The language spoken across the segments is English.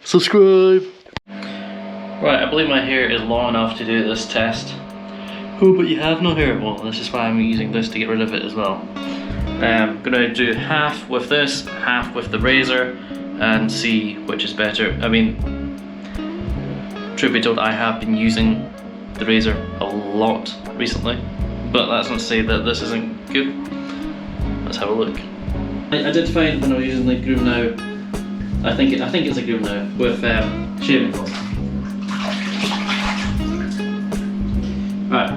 subscribe. Right, I believe my hair is long enough to do this test. Oh, but you have no hair. Well, this is why I'm using this to get rid of it as well. I'm gonna do half with this, half with the razor, and see which is better. I mean, truth be told, I have been using the razor a lot recently, but that's not to say that this isn't good. Let's have a look. I did find when I was using the Groom Now, I think it's a Groom Now with shaving foam. Right,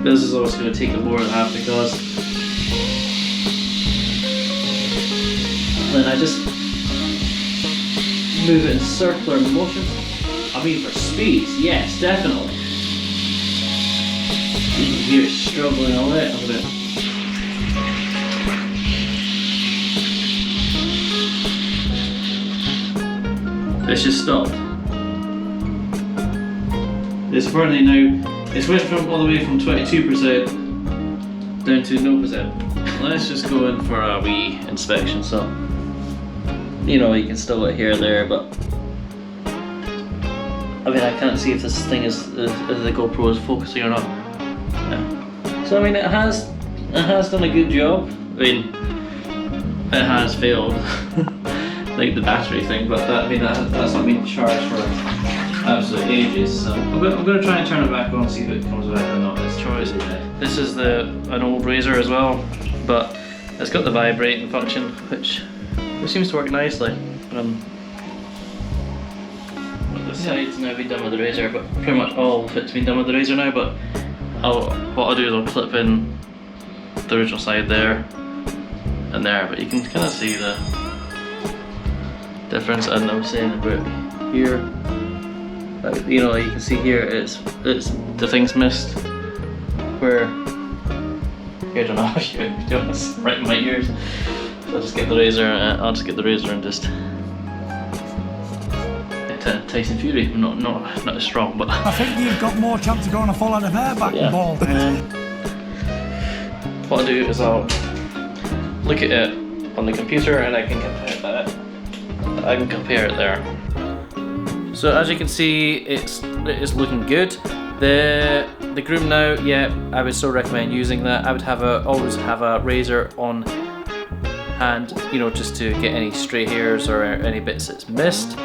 this is always going to take more than half because then I just move it in circular motion. I mean, for speed, yes, definitely. You can hear it struggling all right. I'm gonna. It's just stopped. It's apparently now, it's went from all the way from 22% down to 0%. Let's just go in for a wee inspection. So, you know, you can still get hair there, but I mean, I can't see if this thing is the GoPro is focusing or not. Yeah. So I mean, it has done a good job. I mean, it has failed, like the battery thing, but that's not been charged for absolute ages. So I'm going to try and turn it back on, see if it comes back or not. It's choice. This is an old razor as well, but it's got the vibrating function, which seems to work nicely. The side's now been done with the razor, but pretty much all of it's been done with the razor now. But what I'll do is I'll clip in the original side there and there, but you can kind of see the difference. And I'm saying about here, you know, you can see here it's the thing's missed. Where I don't know if you're doing this right in my ears. So I'll just get the razor. And just. Tyson Fury, not as strong, but I think you've got more chance of going a full head of hair back and bald. What I'll do is I'll look at it on the computer and I can compare it there. So as you can see, it is looking good. The Groom Now, yeah, I would still recommend using that. I would always have a razor on hand, you know, just to get any stray hairs or any bits that's missed.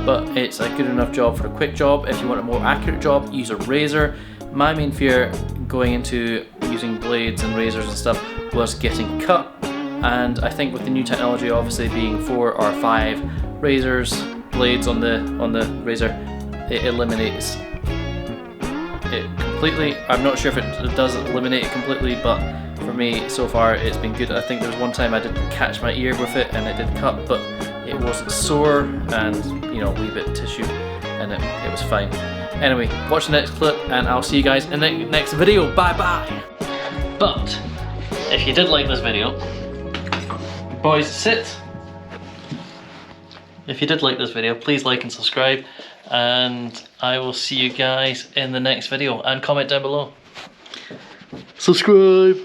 But it's a good enough job for a quick job. If you want a more accurate job, use a razor. My main fear going into using blades and razors and stuff was getting cut, and I think with the new technology obviously being 4 or 5 blades on the razor, it eliminates it completely. I'm not sure if it does eliminate it completely, but for me so far it's been good. I think there was one time I did catch my ear with it and it did cut, but it wasn't sore, and you know, a wee bit of tissue, and it was fine. Anyway, watch the next clip and I'll see you guys in the next video. Bye bye. But if you did like this video, boys, sit. If you did like this video, please like and subscribe, and I will see you guys in the next video, and comment down below. Subscribe.